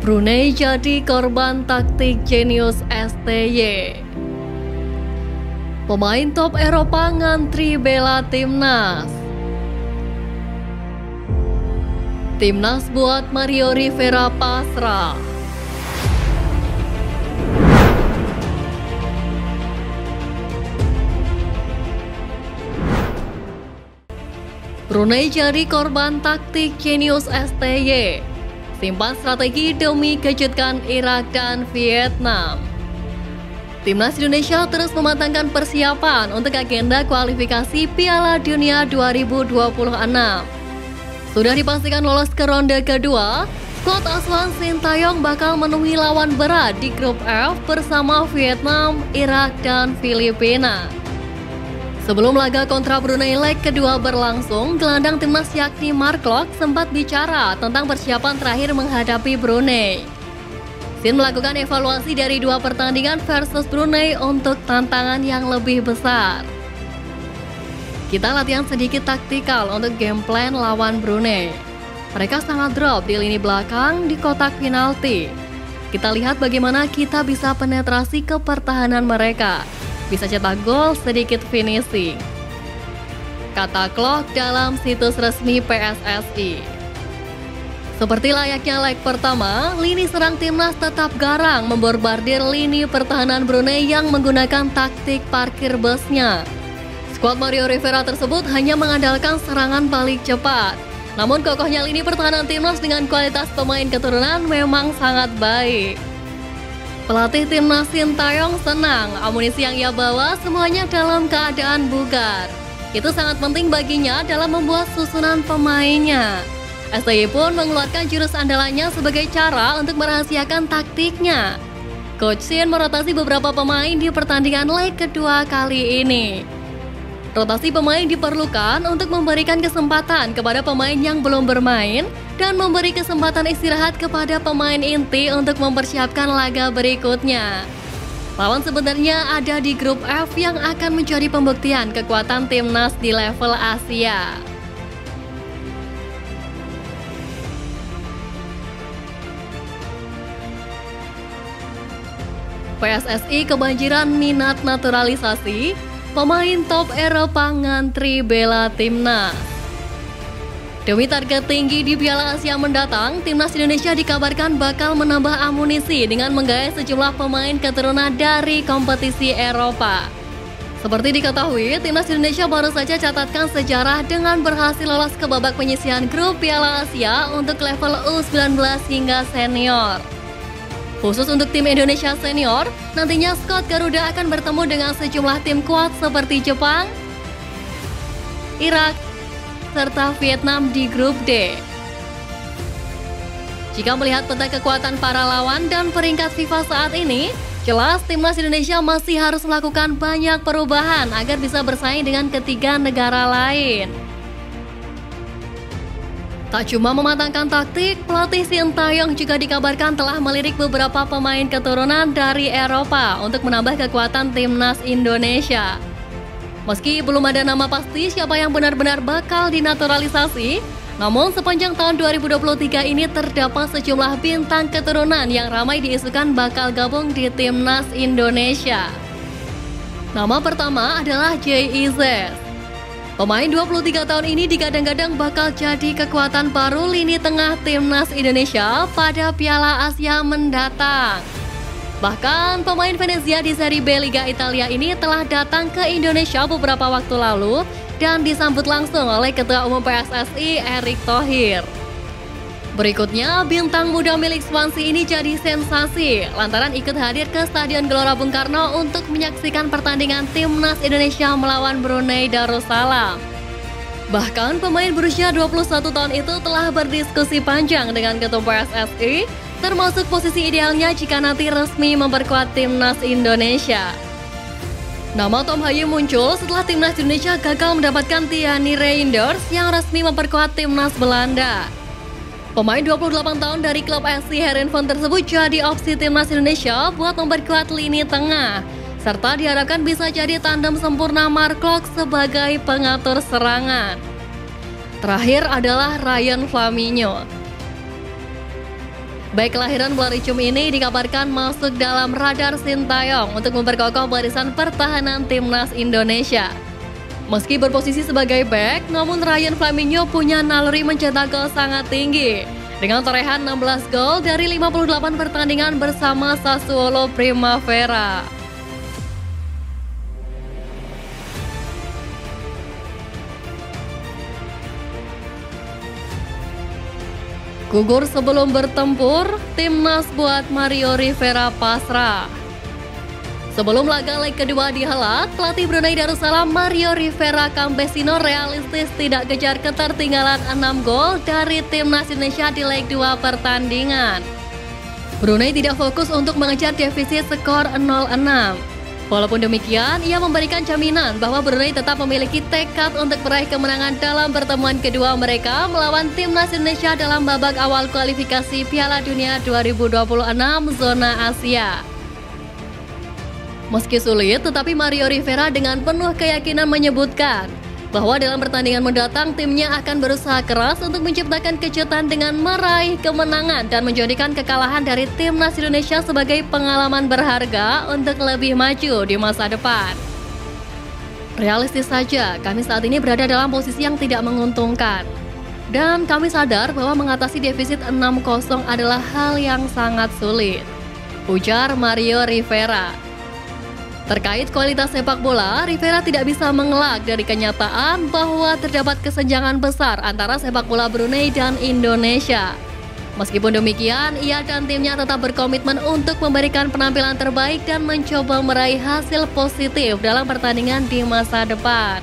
Brunei jadi korban taktik jenius STY. Pemain top Eropa ngantri bela timnas. Timnas buat Mario Rivera pasrah. Brunei jadi korban taktik jenius STY. Simpan strategi demi kejutkan Irak dan Vietnam. Timnas Indonesia terus mematangkan persiapan untuk agenda kualifikasi Piala Dunia 2026. Sudah dipastikan lolos ke ronde kedua, skuad asuhan Sintayong bakal menemui lawan berat di grup F bersama Vietnam, Irak, dan Filipina. Sebelum laga kontra Brunei leg kedua berlangsung, gelandang timnas yakni Mark Klok sempat bicara tentang persiapan terakhir menghadapi Brunei. Sin melakukan evaluasi dari dua pertandingan versus Brunei untuk tantangan yang lebih besar. Kita latihan sedikit taktikal untuk game plan lawan Brunei. Mereka sangat drop di lini belakang di kotak penalti. Kita lihat bagaimana kita bisa penetrasi ke pertahanan mereka. Bisa cetak gol sedikit finishing, kata Klok dalam situs resmi PSSI. Seperti layaknya leg pertama, lini serang timnas tetap garang memborbardir lini pertahanan Brunei yang menggunakan taktik parkir busnya. Skuad Mario Rivera tersebut hanya mengandalkan serangan balik cepat. Namun kokohnya lini pertahanan timnas dengan kualitas pemain keturunan memang sangat baik. Pelatih timnas Sintayong senang amunisi yang ia bawa semuanya dalam keadaan bugar. Itu sangat penting baginya dalam membuat susunan pemainnya. STY pun mengeluarkan jurus andalannya sebagai cara untuk merahasiakan taktiknya. Coach Sin merotasi beberapa pemain di pertandingan leg kedua kali ini. Rotasi pemain diperlukan untuk memberikan kesempatan kepada pemain yang belum bermain dan memberi kesempatan istirahat kepada pemain inti untuk mempersiapkan laga berikutnya. Lawan sebenarnya ada di grup F yang akan menjadi pembuktian kekuatan timnas di level Asia. PSSI kebanjiran minat naturalisasi. Pemain top Eropa ngantri bela timnas. Demi target tinggi di Piala Asia mendatang, timnas Indonesia dikabarkan bakal menambah amunisi dengan menggait sejumlah pemain keturunan dari kompetisi Eropa. Seperti diketahui, timnas Indonesia baru saja catatkan sejarah dengan berhasil lolos ke babak penyisihan grup Piala Asia untuk level U19 hingga senior. Khusus untuk tim Indonesia senior, nantinya skuad Garuda akan bertemu dengan sejumlah tim kuat seperti Jepang, Irak, serta Vietnam di grup D. Jika melihat peta kekuatan para lawan dan peringkat FIFA saat ini, jelas timnas Indonesia masih harus melakukan banyak perubahan agar bisa bersaing dengan ketiga negara lain. Tak cuma mematangkan taktik, pelatih Sintayong juga dikabarkan telah melirik beberapa pemain keturunan dari Eropa untuk menambah kekuatan timnas Indonesia. Meski belum ada nama pasti siapa yang benar-benar bakal dinaturalisasi, namun sepanjang tahun 2023 ini terdapat sejumlah bintang keturunan yang ramai diisukan bakal gabung di timnas Indonesia. Nama pertama adalah JIZ. Pemain 23 tahun ini digadang-gadang bakal jadi kekuatan baru lini tengah timnas Indonesia pada Piala Asia mendatang. Bahkan pemain Venezia di Serie B Liga Italia ini telah datang ke Indonesia beberapa waktu lalu dan disambut langsung oleh Ketua Umum PSSI Erick Thohir. Berikutnya, bintang muda milik Swansea ini jadi sensasi lantaran ikut hadir ke Stadion Gelora Bung Karno untuk menyaksikan pertandingan timnas Indonesia melawan Brunei Darussalam. Bahkan pemain berusia 21 tahun itu telah berdiskusi panjang dengan Ketua PSSI, termasuk posisi idealnya jika nanti resmi memperkuat timnas Indonesia. Nama Tom Haye muncul setelah timnas Indonesia gagal mendapatkan Thierry Reinders yang resmi memperkuat timnas Belanda. Pemain 28 tahun dari klub SC Heerenveen tersebut jadi opsi timnas Indonesia buat memperkuat lini tengah, serta diharapkan bisa jadi tandem sempurna Mark Klok sebagai pengatur serangan. Terakhir adalah Ryan Flamini. Bek kelahiran Belaricum ini dikabarkan masuk dalam radar Sintayong untuk memperkokoh barisan pertahanan timnas Indonesia. Meski berposisi sebagai bek, namun Ryan Flamini punya naluri mencetak gol sangat tinggi. Dengan torehan 16 gol dari 58 pertandingan bersama Sassuolo Primavera. Gugur sebelum bertempur, timnas buat Mario Rivera pasrah. Sebelum laga leg kedua dihelat, pelatih Brunei Darussalam Mario Rivera Campesino realistis tidak kejar ketertinggalan 6 gol dari timnas Indonesia di leg 2 pertandingan. Brunei tidak fokus untuk mengejar defisit skor 0-6. Walaupun demikian, ia memberikan jaminan bahwa Brunei tetap memiliki tekad untuk meraih kemenangan dalam pertemuan kedua mereka melawan timnas Indonesia dalam babak awal kualifikasi Piala Dunia 2026 zona Asia. Meski sulit, tetapi Mario Rivera dengan penuh keyakinan menyebutkan bahwa dalam pertandingan mendatang timnya akan berusaha keras untuk menciptakan kejutan dengan meraih kemenangan dan menjadikan kekalahan dari timnas Indonesia sebagai pengalaman berharga untuk lebih maju di masa depan. Realistis saja, kami saat ini berada dalam posisi yang tidak menguntungkan. Dan kami sadar bahwa mengatasi defisit 6-0 adalah hal yang sangat sulit, ujar Mario Rivera. Terkait kualitas sepak bola, Rivera tidak bisa mengelak dari kenyataan bahwa terdapat kesenjangan besar antara sepak bola Brunei dan Indonesia. Meskipun demikian, ia dan timnya tetap berkomitmen untuk memberikan penampilan terbaik dan mencoba meraih hasil positif dalam pertandingan di masa depan.